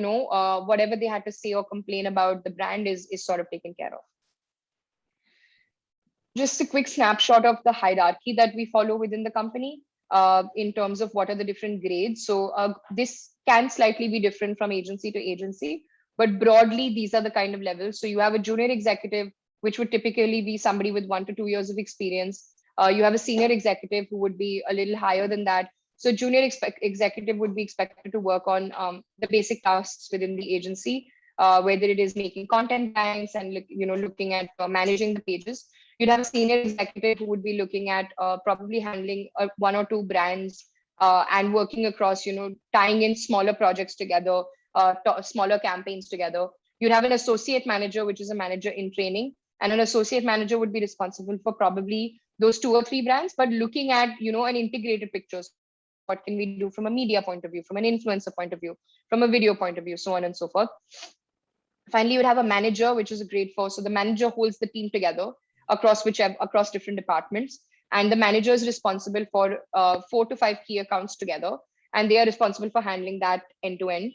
whatever they had to say or complain about the brand is sort of taken care of. Just a quick snapshot of the hierarchy that we follow within the company in terms of what are the different grades. So this can slightly be different from agency to agency, but broadly, these are the kind of levels. So you have a junior executive, which would typically be somebody with 1 to 2 years of experience. You have a senior executive who would be a little higher than that. So junior executive would be expected to work on the basic tasks within the agency, whether it is making content banks and looking at managing the pages. You'd have a senior executive who would be looking at probably handling 1 or 2 brands and working across, tying in smaller projects together, smaller campaigns together. You'd have an associate manager, which is a manager in training, and an associate manager would be responsible for probably those 2 or 3 brands, but looking at, an integrated picture. What can we do from a media point of view, from an influencer point of view, from a video point of view, so on and so forth. Finally, you would have a manager, which is a grade 4. So the manager holds the team together across different departments. And the manager is responsible for 4 to 5 key accounts together. And they are responsible for handling that end to end.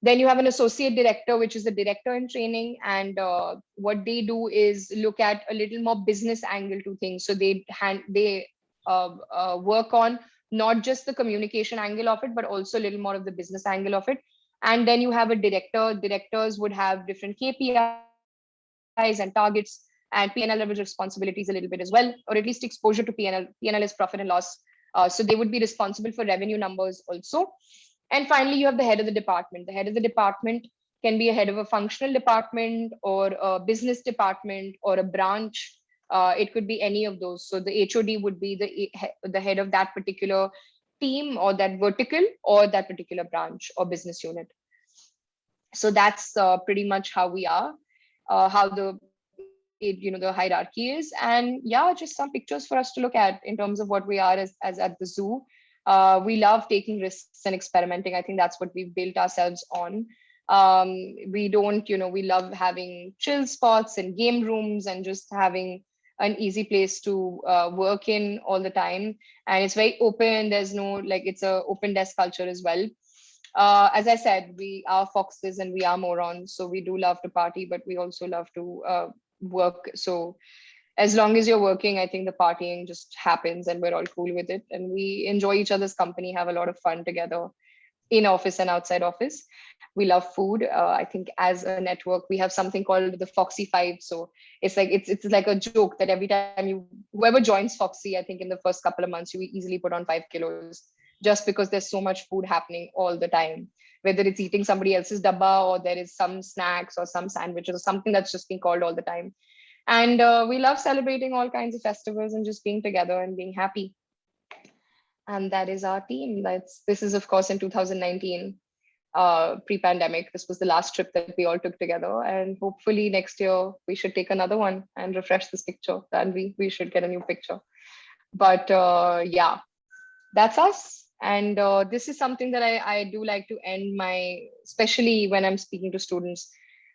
Then you have an associate director, which is the director in training. And what they do is look at a little more business angle to things. So they work on not just the communication angle of it, but also a little more of the business angle of it. And then you have a director. Directors would have different KPIs and targets and P&L level responsibilities a little bit as well, or at least exposure to P&L. P&L is profit and loss. So they would be responsible for revenue numbers also. And finally, you have the head of the department. The head of the department can be a head of a functional department or a business department or a branch. It could be any of those. So the HOD would be the head of that particular team or that vertical or that particular branch or business unit. So that's pretty much how we are, how the hierarchy is. And yeah, just some pictures for us to look at in terms of what we are as at the zoo. We love taking risks and experimenting. I think that's what we've built ourselves on. We love having chill spots and game rooms and just having an easy place to work in all the time. And it's very open. There's no, it's a open desk culture as well. As I said, we are foxes and we are morons. So we do love to party, but we also love to work. So as long as you're working, I think the partying just happens and we're all cool with it. And we enjoy each other's company, have a lot of fun together. in office and outside office. We love food. I think as a network, we have something called the Foxy Five. So it's like a joke that every time whoever joins Foxy, I think in the first couple of months, you easily put on 5 kilos, just because there's so much food happening all the time. Whether it's eating somebody else's dabba, or there is some snacks or some sandwiches or something that's just being called all the time. And we love celebrating all kinds of festivals and just being together and being happy. And that is our team. This is of course in 2019, pre-pandemic. This was the last trip that we all took together, and hopefully next year we should take another one and refresh this picture, and we should get a new picture. But yeah, that's us. And this is something that I do like to end my, especially when I'm speaking to students,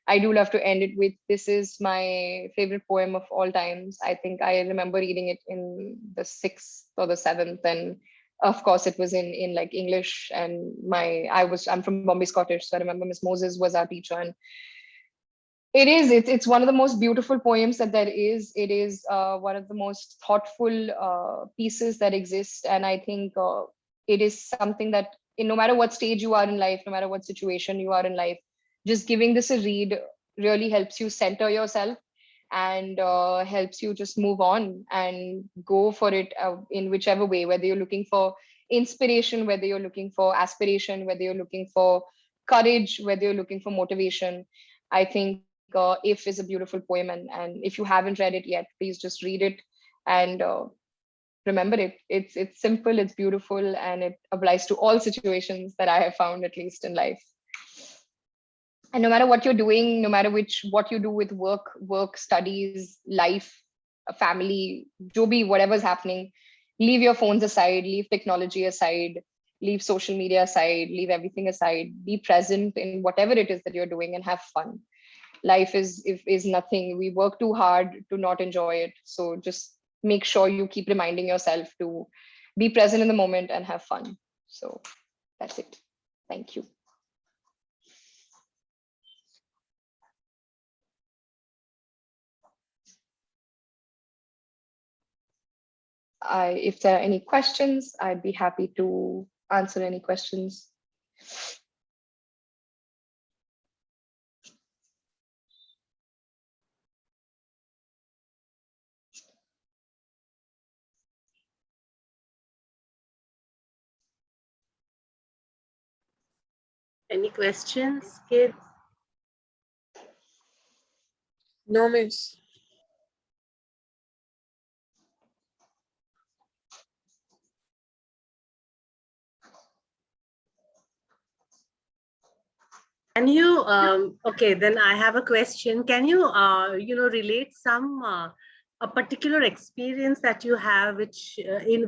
I do love to end it with, this is my favorite poem of all times. I think I remember reading it in the 6th or the 7th, and of course it was in like English. And I'm from Bombay Scottish, so I remember Miss Moses was our teacher, and it's one of the most beautiful poems that there is. It is one of the most thoughtful pieces that exist, and I think it is something that, no matter what stage you are in life, no matter what situation you are in life, just giving this a read really helps you center yourself, and helps you just move on and go for it in whichever way, whether you're looking for inspiration, whether you're looking for aspiration, whether you're looking for courage, whether you're looking for motivation. I think If is a beautiful poem, and if you haven't read it yet, please just read it and remember it. It's simple, it's beautiful, and it applies to all situations that I have found, at least in life. And no matter what you're doing, no matter what you do with work, studies, life, a family, jobi, whatever's happening, leave your phones aside, leave technology aside, leave social media aside, leave everything aside, be present in whatever it is that you're doing, and have fun. Life is nothing. We work too hard to not enjoy it. So just make sure you keep reminding yourself to be present in the moment and have fun. So that's it. Thank you. If there are any questions, I'd be happy to answer any questions. Any questions, kids? No, miss. Can you, okay, then I have a question. Can you, relate a particular experience that you have, which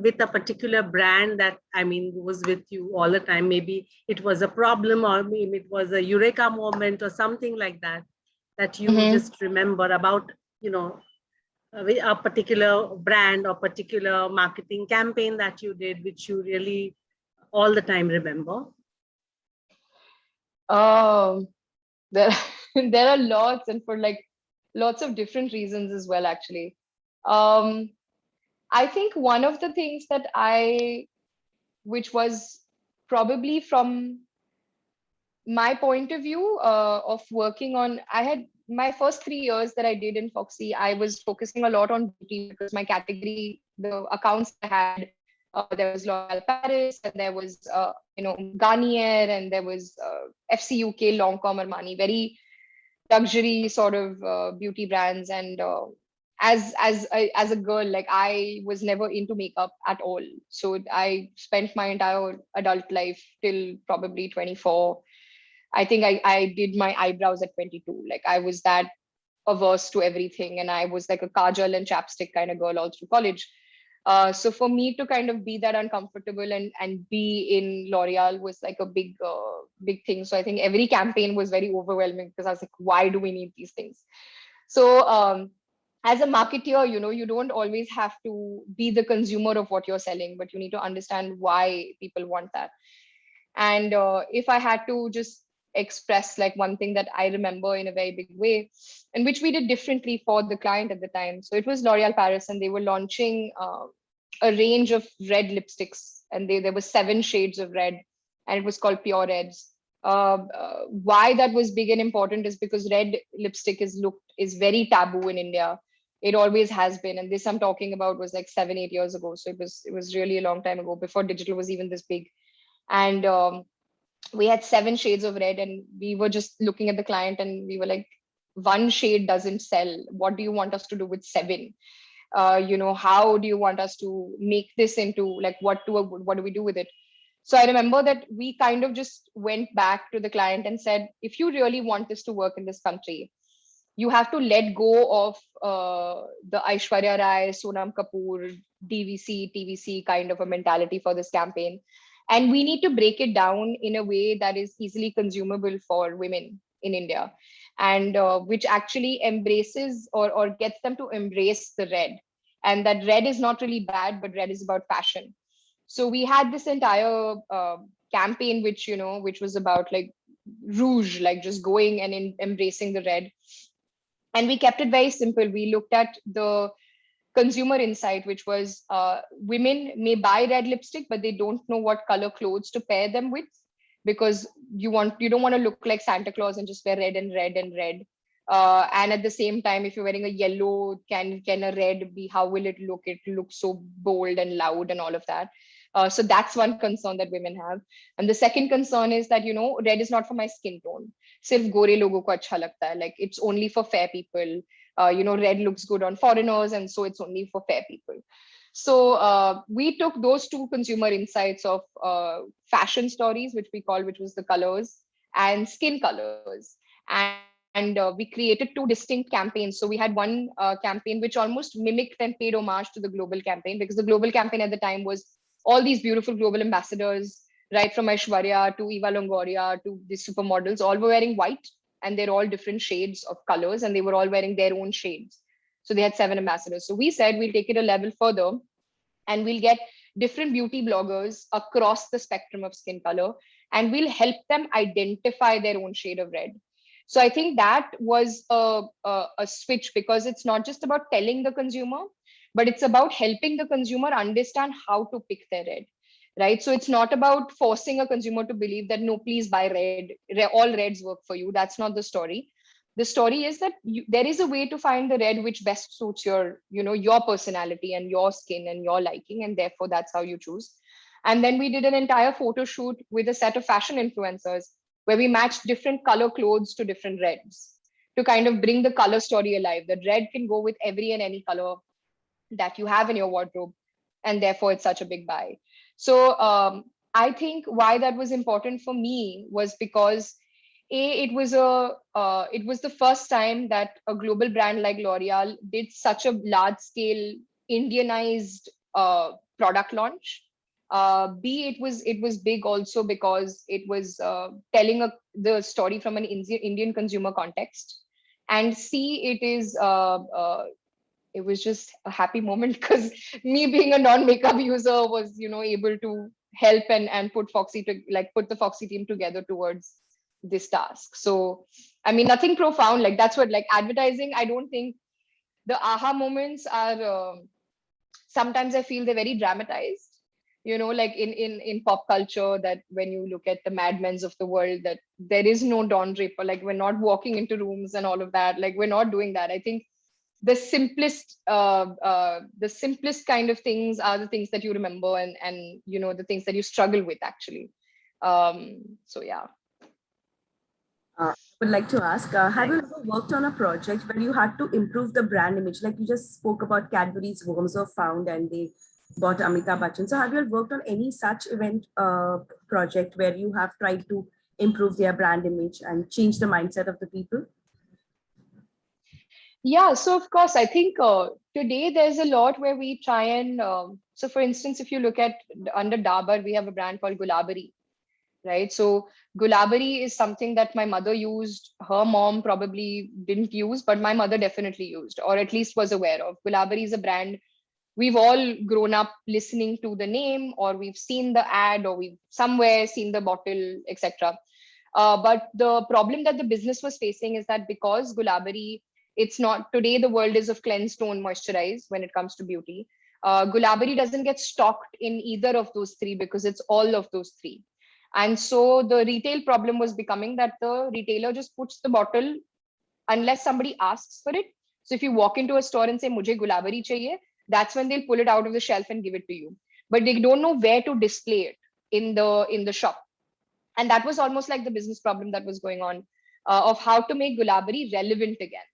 with a particular brand that, I mean, was with you all the time? Maybe it was a problem, or maybe it was a eureka moment or something like that, that you just remember about, a particular brand or particular marketing campaign that you did, which you really all the time remember? There, there are lots, and for like lots of different reasons as well, actually. I think one of the things which was probably from my point of view of working on, I had my first 3 years that I did in Foxy, I was focusing a lot on beauty, because my category, the accounts I had, there was L'Oreal Paris, and there was Garnier, and there was FC UK, Lancome, Armani, very luxury sort of beauty brands. And as a girl, like, I was never into makeup at all, so I spent my entire adult life till probably 24. I think I did my eyebrows at 22. Like, I was that averse to everything, and I was like a kajal and chapstick kind of girl all through college. So for me to kind of be that uncomfortable and be in L'Oreal was like a big thing. So I think every campaign was very overwhelming, because I was like, why do we need these things? So as a marketeer, you don't always have to be the consumer of what you're selling, but you need to understand why people want that. And if I had to just express like one thing that I remember in a very big way, and which we did differently for the client at the time. So it was L'Oreal Paris, and they were launching a range of red lipsticks, and there were 7 shades of red. and it was called Pure Reds. Why that was big and important is because red lipstick is very taboo in India. It always has been, and this I'm talking about was like 7-8 years ago. So it was really a long time ago, before digital was even this big. And we had 7 shades of red, and we were just looking at the client, and we were like, one shade doesn't sell. What do you want us to do with 7? How do you want us to make this into, like, what do we do with it? So I remember that we kind of just went back to the client and said, if you really want this to work in this country, you have to let go of the Aishwarya Rai, Sonam Kapoor, DVC, TVC kind of a mentality for this campaign. And we need to break it down in a way that is easily consumable for women in India, and which actually embraces or gets them to embrace the red. And that red is not really bad, but red is about fashion. So we had this entire campaign, which was about like rouge, like just going and embracing the red. And we kept it very simple. We looked at the consumer insight, which was women may buy red lipstick, but they don't know what color clothes to pair them with, because you don't want to look like Santa Claus and just wear red and red and red. And at the same time, if you're wearing a yellow, can a red be? How will it look? It looks so bold and loud and all of that. So that's one concern that women have. And the second concern is that, red is not for my skin tone. Sirf gore logo ko acha lagta hai. Like, it's only for fair people. Red looks good on foreigners, and so it's only for fair people. So we took those 2 consumer insights of fashion stories, which was the colors and skin colors. And we created 2 distinct campaigns. So we had one campaign which almost mimicked and paid homage to the global campaign, because the global campaign at the time was all these beautiful global ambassadors, right from Aishwarya to Eva Longoria to the supermodels, all were wearing white, and they're all different shades of colors, and they were all wearing their own shades. So they had 7 ambassadors. So we said we'll take it a level further, and we'll get different beauty bloggers across the spectrum of skin color, and we'll help them identify their own shade of red. So I think that was a switch, because it's not just about telling the consumer, but it's about helping the consumer understand how to pick their red. Right. So it's not about forcing a consumer to believe that, no, please buy red. All reds work for you. That's not the story. The story is that there is a way to find the red which best suits your personality and your skin and your liking. And therefore, that's how you choose. And then we did an entire photo shoot with a set of fashion influencers where we matched different color clothes to different reds to kind of bring the color story alive. That red can go with every and any color that you have in your wardrobe. And therefore, it's such a big buy. So I think why that was important for me was because it was the first time that a global brand like L'Oreal did such a large scale Indianized product launch. B, it was big also because it was telling the story from an Indian consumer context. And C, it was just a happy moment, because me being a non-makeup user was able to help and put the Foxy team together towards this task. So I mean, nothing profound, like that's what, like advertising, I don't think the aha moments are sometimes I feel they're very dramatized, like in pop culture, that when you look at the Mad Men's of the world, that there is no Dawn Draper, like we're not walking into rooms and all of that, like we're not doing that. I think the simplest kind of things are the things that you remember, and the things that you struggle with actually. So yeah. I would like to ask, have you ever worked on a project where you had to improve the brand image? Like you just spoke about Cadbury's Worms Were Found and they bought Amitabh Bachchan. So have you worked on any such event project where you have tried to improve their brand image and change the mindset of the people? Yeah, so of course, I think today there's a lot where we try and, so for instance, if you look at under Dabur, we have a brand called Gulabari, right? So Gulabari is something that my mother used, her mom probably didn't use, but my mother definitely used, or at least was aware of. Gulabari is a brand we've all grown up listening to the name, or we've seen the ad, or we've somewhere seen the bottle, etc. But the problem that the business was facing is that because Gulabari, it's not, today the world is of cleanse, tone, moisturize when it comes to beauty. Gulabari doesn't get stocked in either of those three because it's all of those three. And so the retail problem was becoming that the retailer just puts the bottle unless somebody asks for it. So if you walk into a store and say, "Mujhe gulabari chahiye," that's when they'll pull it out of the shelf and give it to you. But they don't know where to display it in the shop. And that was almost like the business problem that was going on, of how to make gulabari relevant again.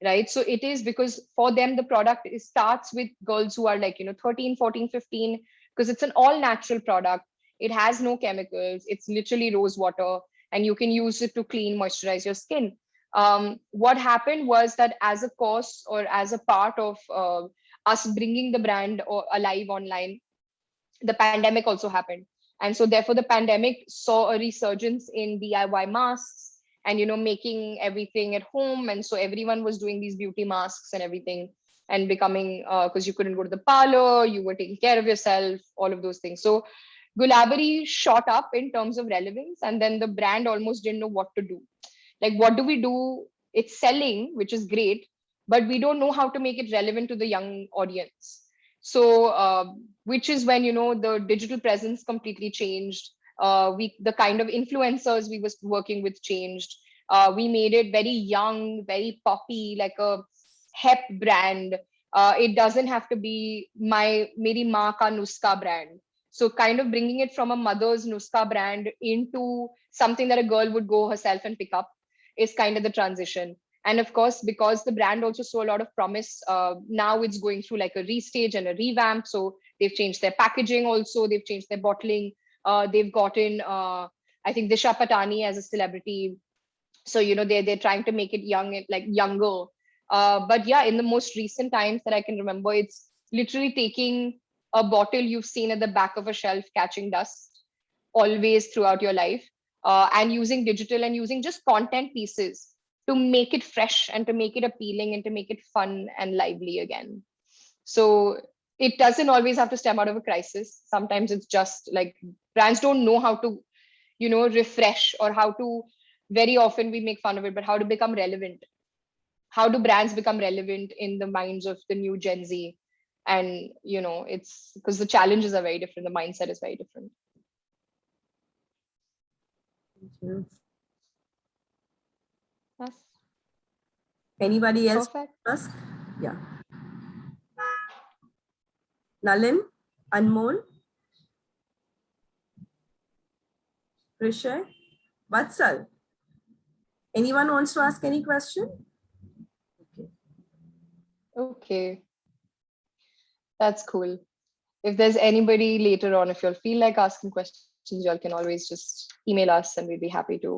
Right. So it is because for them, the product starts with girls who are like, 13, 14, 15, because it's an all natural product. It has no chemicals. It's literally rose water, and you can use it to clean, moisturize your skin. What happened was that as a course or as a part of us bringing the brand alive online, the pandemic also happened. And so therefore the pandemic saw a resurgence in DIY masks and making everything at home. And so everyone was doing these beauty masks and everything, and becoming because you couldn't go to the parlor, you were taking care of yourself, all of those things. So Gulabari shot up in terms of relevance, and then the brand almost didn't know what to do. Like, what do we do? It's selling, which is great, but we don't know how to make it relevant to the young audience. So which is when the digital presence completely changed. The kind of influencers we was working with changed. We made it very young, very poppy, like a hep brand. It doesn't have to be my meri maa ka nuska brand. So kind of bringing it from a mother's nuska brand into something that a girl would go herself and pick up is kind of the transition. And of course, because the brand also saw a lot of promise, now it's going through like a restage and a revamp. So they've changed their packaging also, they've changed their bottling. They've gotten, I think, Disha Patani as a celebrity. So, they're trying to make it young, like younger. But yeah, in the most recent times that I can remember, it's literally taking a bottle you've seen at the back of a shelf catching dust always throughout your life, and using digital and using just content pieces to make it fresh and to make it appealing and to make it fun and lively again. So it doesn't always have to stem out of a crisis. Sometimes it's just like brands don't know how to, refresh, or how to, very often we make fun of it, but how to become relevant. How do brands become relevant in the minds of the new Gen Z? And, it's because the challenges are very different. The mindset is very different. Thank you. Yes. Anybody else? Perfect. Ask? Yeah. Nalin, Anmol, Rishay, Vatsal. Anyone wants to ask any question? Okay. That's cool. If there's anybody later on, if you'll feel like asking questions, y'all can always just email us and we'd be happy to